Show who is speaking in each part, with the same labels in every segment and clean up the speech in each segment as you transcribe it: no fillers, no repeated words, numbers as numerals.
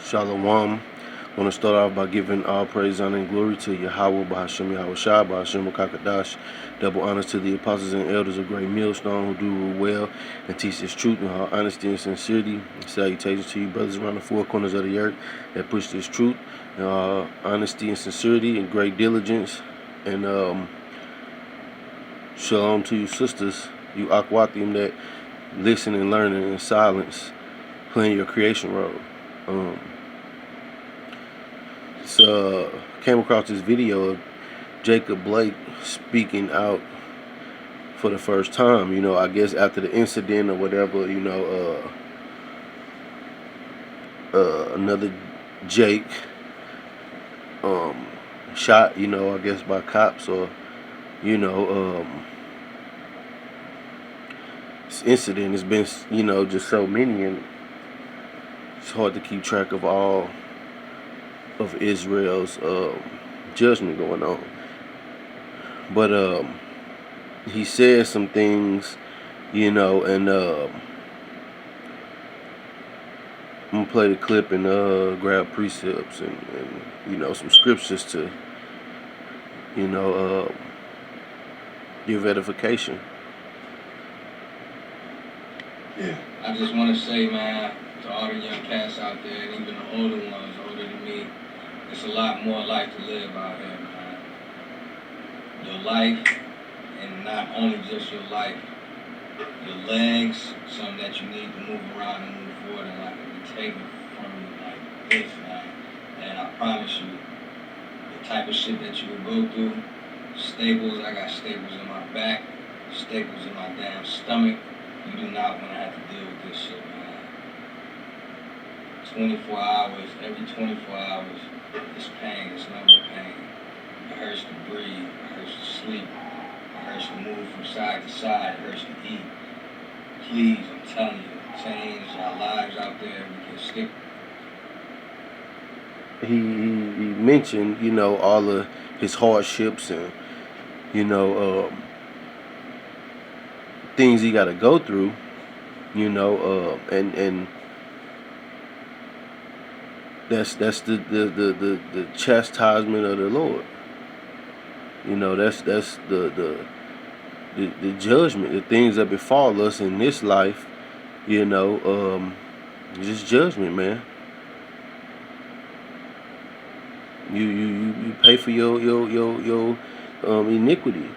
Speaker 1: Shalom. I want to start off by giving all praise, honor, and glory to Yahweh, Bahashem Yahweh Shai, Bahashem Kakadash. Double honors to the apostles and elders of Great Millstone who do rule well and teach this truth in all honesty and sincerity. Salutations to you, brothers around the four corners of the earth that push this truth in all honesty and sincerity and great diligence. And shalom to you, sisters, you Akwatim that listen and learn in silence, playing your creation role. Came across this video of Jacob Blake speaking out for the first time, I guess after the incident or whatever, another Jake shot, I guess by cops, or this incident has been, just so many, and it's hard to keep track of all of Israel's judgment going on. But he said some things, and I'm gonna play the clip and grab precepts and some scriptures to give edification.
Speaker 2: Yeah. I just want to say, man, to all the young cats out there, and even the older ones, older than me, it's a lot more life to live out here, man. Your life, and not only just your life, your legs, something that you need to move around and move forward, and not to be taken from you like this, man. And I promise you, the type of shit that you will go through, staples, I got staples in my back, staples in my damn stomach. You do not want to have to deal with this shit, man. 24 hours, every 24 hours, it's pain, it's number pain. It hurts to breathe, it hurts to sleep, it hurts to move from side to side, it hurts to eat. Please, I'm telling you, change our lives out there. We can stick.
Speaker 1: He mentioned, all of his hardships and, things he got to go through, and that's the chastisement of the Lord. That's the judgment, the things that befall us in this life, just judgment, man. You pay for your iniquity.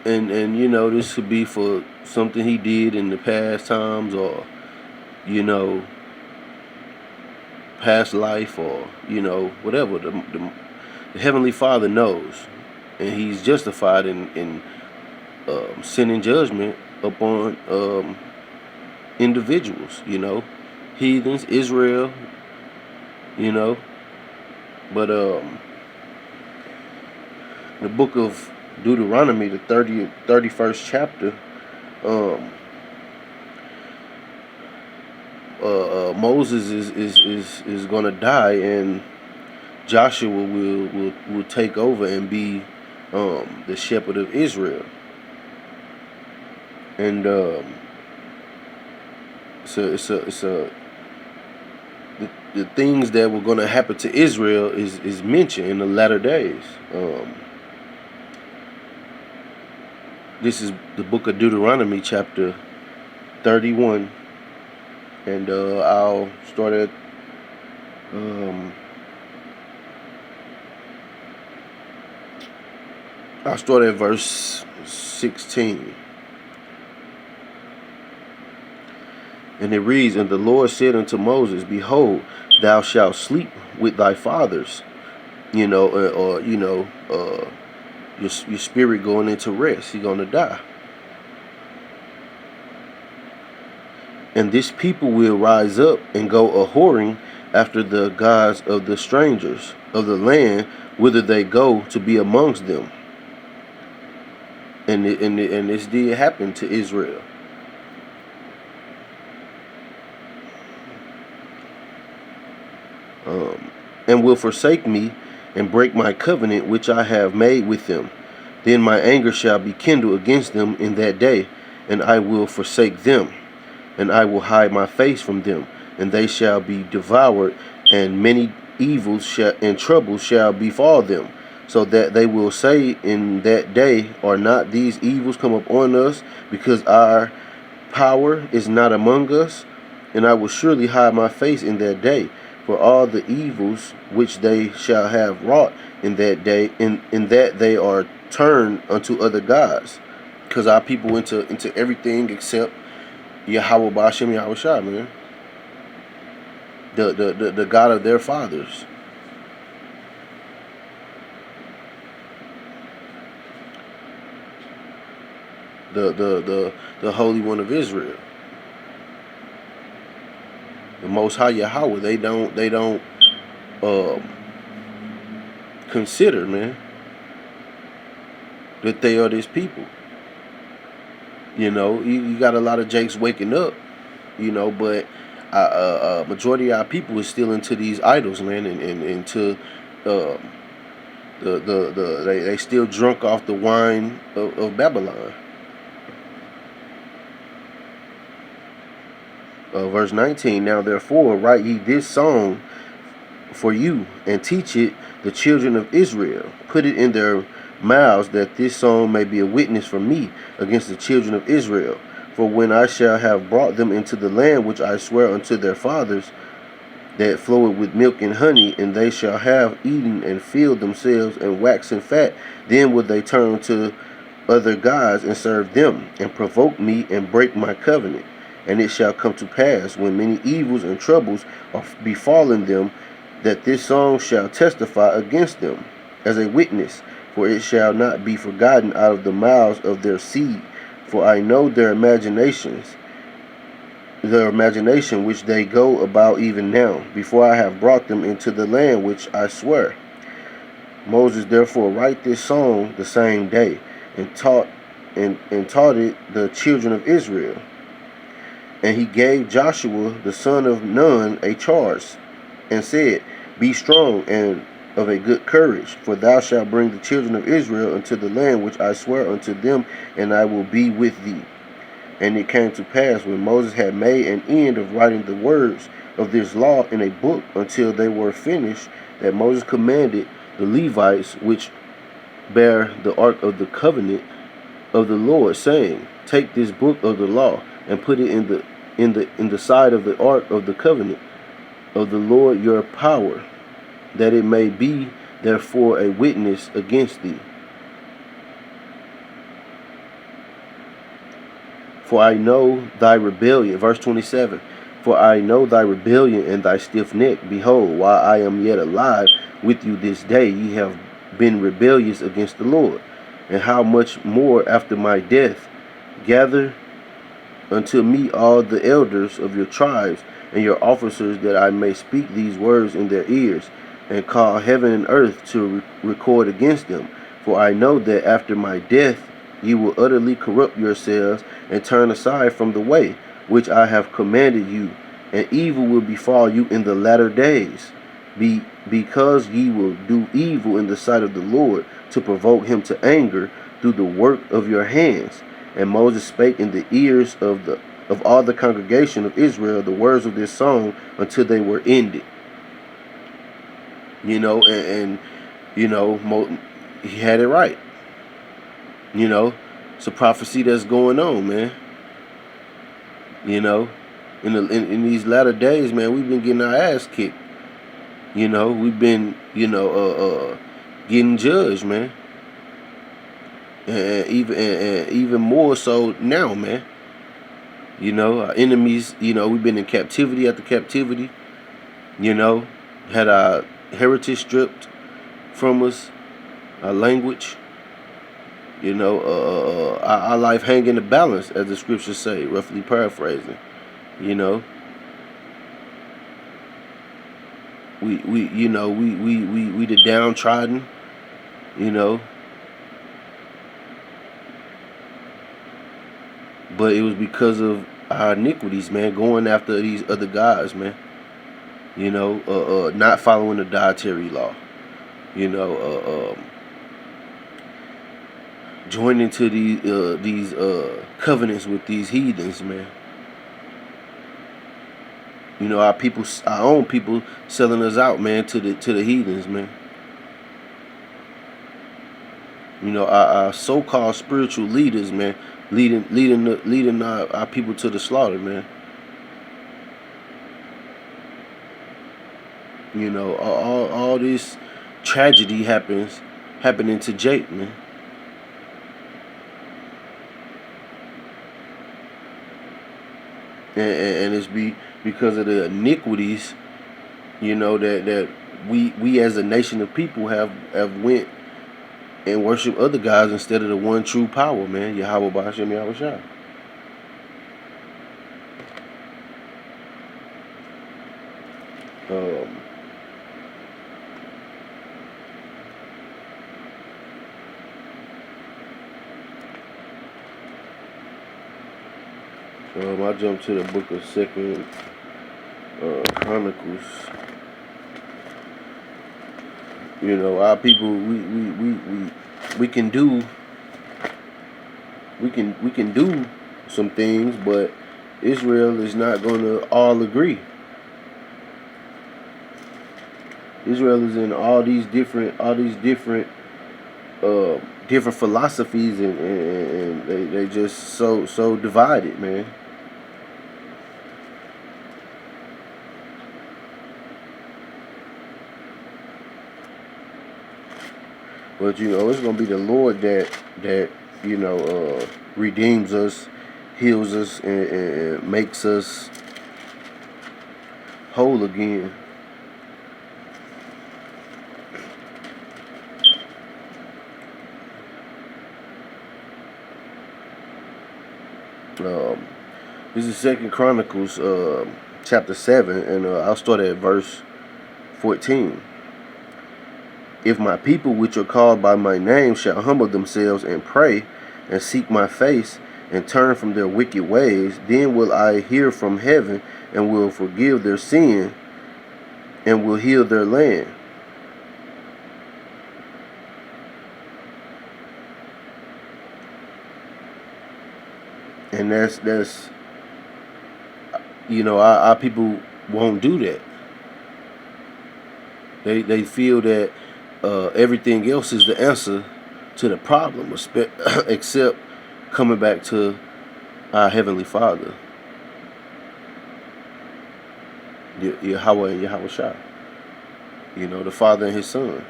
Speaker 1: And this could be for something he did in the past times, or past life, or whatever. The Heavenly Father knows, and he's justified in sending judgment upon individuals, heathens, Israel, but the book of Deuteronomy, the 31st chapter, Moses is gonna die, and Joshua will take over and be the shepherd of Israel. And the things that were gonna happen to Israel is mentioned in the latter days. This is the book of Deuteronomy, chapter 31, and I'll start at verse 16. And it reads, "And the Lord said unto Moses, Behold, thou shalt sleep with thy fathers," your spirit going into rest. You're going to die. "And this people will rise up and go a-whoring after the gods of the strangers of the land, whither they go to be amongst them." And this did happen to Israel. "And will forsake me, and break my covenant which I have made with them. Then my anger shall be kindled against them in that day, and I will forsake them. and I will hide my face from them, and they shall be devoured, and many evils and troubles shall befall them, so that they will say in that day, are not these evils come upon us, because our power is not among us? And I will surely hide my face in that day, for all the evils which they shall have wrought in that day, in that they are turned unto other gods. Because our people went into everything except Yahweh Ba'ashem Yahweh Shai, man. The God of their fathers. The Holy One of Israel. The Most High Yahweh. They don't consider, man, that they are this people. You know, you got a lot of Jakes waking up, you know, but majority of our people is still into these idols, man, and into they still drunk off the wine of Babylon. Verse 19, now therefore write ye this song for you, and teach it the children of Israel. Put it in their mouths, that this song may be a witness for me against the children of Israel. For when I shall have brought them into the land which I swear unto their fathers, that floweth with milk and honey, and they shall have eaten and filled themselves and waxen fat, then will they turn to other gods and serve them, and provoke me and break my covenant. And it shall come to pass, when many evils and troubles are befallen them, that this song shall testify against them as a witness, for it shall not be forgotten out of the mouths of their seed. For I know their imagination which they go about even now, before I have brought them into the land which I swear. Moses therefore write this song the same day, and taught it the children of Israel. And he gave Joshua the son of Nun a charge, and said, be strong and of a good courage, for thou shalt bring the children of Israel into the land which I swear unto them, and I will be with thee. And it came to pass, when Moses had made an end of writing the words of this law in a book until they were finished, that Moses commanded the Levites which bear the ark of the covenant of the Lord, saying, take this book of the law and put it in the side of the ark of the covenant of the Lord your power, that it may be therefore a witness against thee. For I know thy rebellion, verse 27, for I know thy rebellion and thy stiff neck. Behold, while I am yet alive with you this day, ye have been rebellious against the Lord. And how much more after my death? Gather unto me all the elders of your tribes and your officers, that I may speak these words in their ears, and call heaven and earth to record against them. For I know that after my death ye will utterly corrupt yourselves, and turn aside from the way which I have commanded you, and evil will befall you in the latter days, because ye will do evil in the sight of the Lord, to provoke him to anger through the work of your hands. And Moses spake in the ears of all the congregation of Israel the words of this song until they were ended. You know, and you know, he had it right. You know, it's a prophecy that's going on, man. You know, in these latter days, man, we've been getting our ass kicked. You know, we've been, getting judged, man. And even more so now, man. You know, our enemies, we've been in captivity after captivity. You know, had our heritage stripped from us, our language. You know, our life hang in the balance, as the scriptures say, roughly paraphrasing. You know, we the downtrodden. You know, but it was because of our iniquities, man, going after these other gods, man. You know, not following the dietary law. You know, joining to these covenants with these heathens, man. You know, our own people selling us out, man, to the heathens, man. You know, our so-called spiritual leaders, man, leading our people to the slaughter, man. You know, all this tragedy happening to Jake, man. And it's because of the iniquities, you know, that we as a nation of people have went and worship other gods instead of the one true power, man. Yahweh Ba'ashem Yahweh Shai. I jumped to the book of Second Chronicles. You know, our people, we can do some things, but Israel is not going to all agree. Israel is in all these different philosophies, and they just so divided, man. But you know, it's gonna be the Lord that you know redeems us, heals us, and makes us whole again. This is Second Chronicles chapter 7, and I'll start at verse 14. If my people which are called by my name shall humble themselves and pray and seek my face and turn from their wicked ways, then will I hear from heaven and will forgive their sin and will heal their land. And that's you know, our people won't do that. They feel that everything else is the answer to the problem, except coming back to our Heavenly Father, Yahweh and Yahweh Shai. You know, the Father and His Son.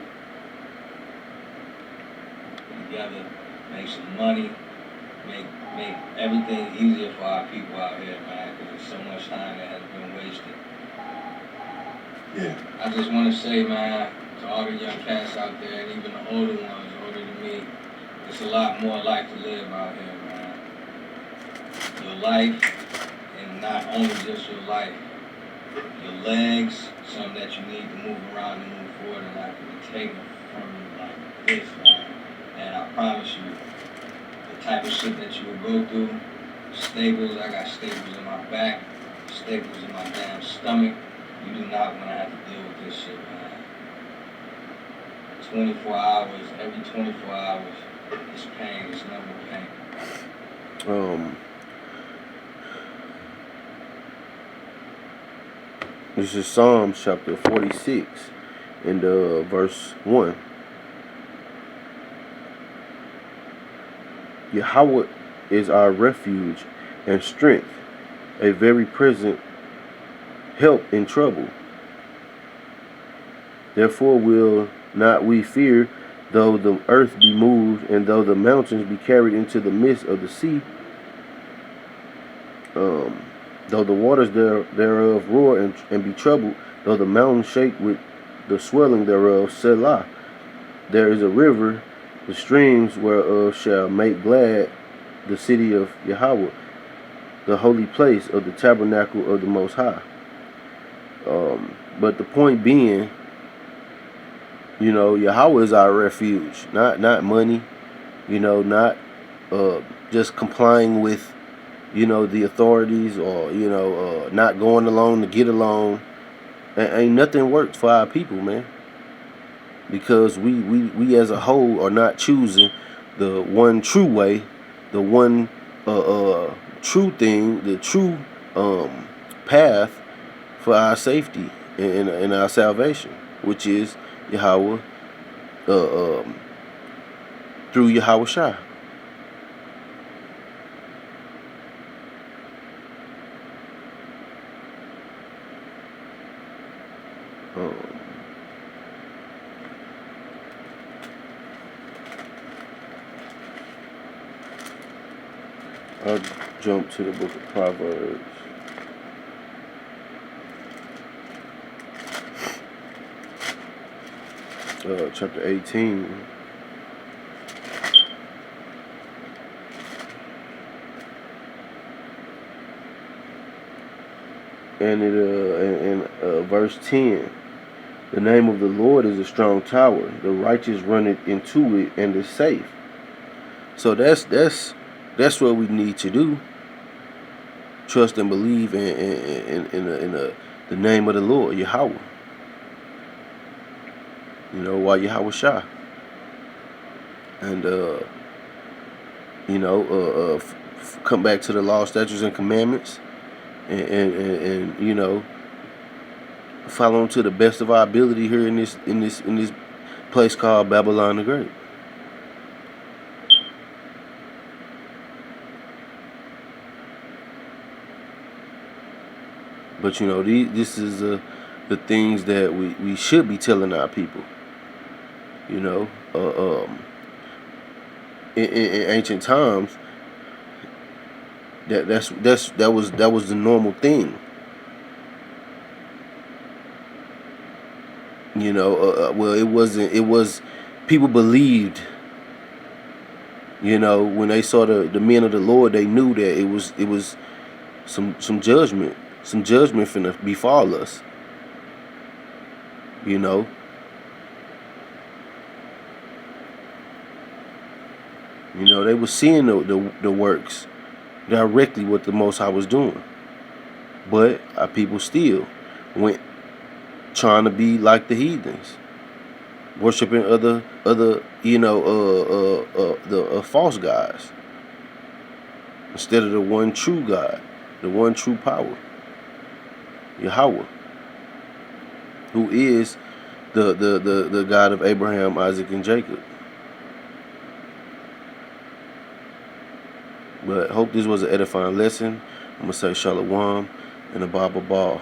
Speaker 2: Together, make some money, make everything easier for our people out here, man, because there's so much time that has been wasted. Yeah. I just want to say, man, to all the young cats out there, and even the older ones, older than me, it's a lot more life to live out here, man. Your life, and not only just your life, your legs, something that you need to move around and move forward, and not to be taken from you like this, man. And I promise you, the type of shit that you will go through, staples, I got staples in my back, staples in my damn stomach. You do not want to have to deal with this shit, man. 24 hours, every 24 hours, it's pain, it's number pain.
Speaker 1: This is Psalms chapter 46 and verse 1. Yahweh is our refuge and strength, a very present help in trouble. Therefore will not we fear, though the earth be moved, and though the mountains be carried into the midst of the sea, though the waters thereof roar and be troubled, though the mountains shake with the swelling thereof. Selah. There is a river, the streams whereof shall make glad the city of Yahweh, the holy place of the tabernacle of the Most High. But the point being, you know, Yahweh is our refuge, not money, you know, not just complying with, you know, the authorities, or, you know, not going along to get along. Ain't nothing works for our people, man, because we as a whole are not choosing the one true way, the one true thing, the true path for our safety and our salvation, which is Yahweh, through Yahweh Shai. I'll jump to the book of Proverbs. Chapter 18. And in verse 10, the name of the Lord is a strong tower. The righteous run it into it and is safe. So that's what we need to do. Trust and believe in the name of the Lord, Yahweh. Why Yahweh Shai. And come back to the law, statutes, and commandments, and follow them to the best of our ability here in this place called Babylon the Great. But this is the things that we should be telling our people. In ancient times, that was the normal thing. Well, it wasn't. It was, people believed. When they saw the men of the Lord, they knew that it was some judgment finna befall us. They were seeing the works directly what the Most High was doing, but our people still went trying to be like the heathens, worshiping other the false gods instead of the one true God, the one true power, Yahweh, who is the God of Abraham, Isaac, and Jacob. But hope this was an edifying lesson. I'm going to say Shalom and a Baba Ball.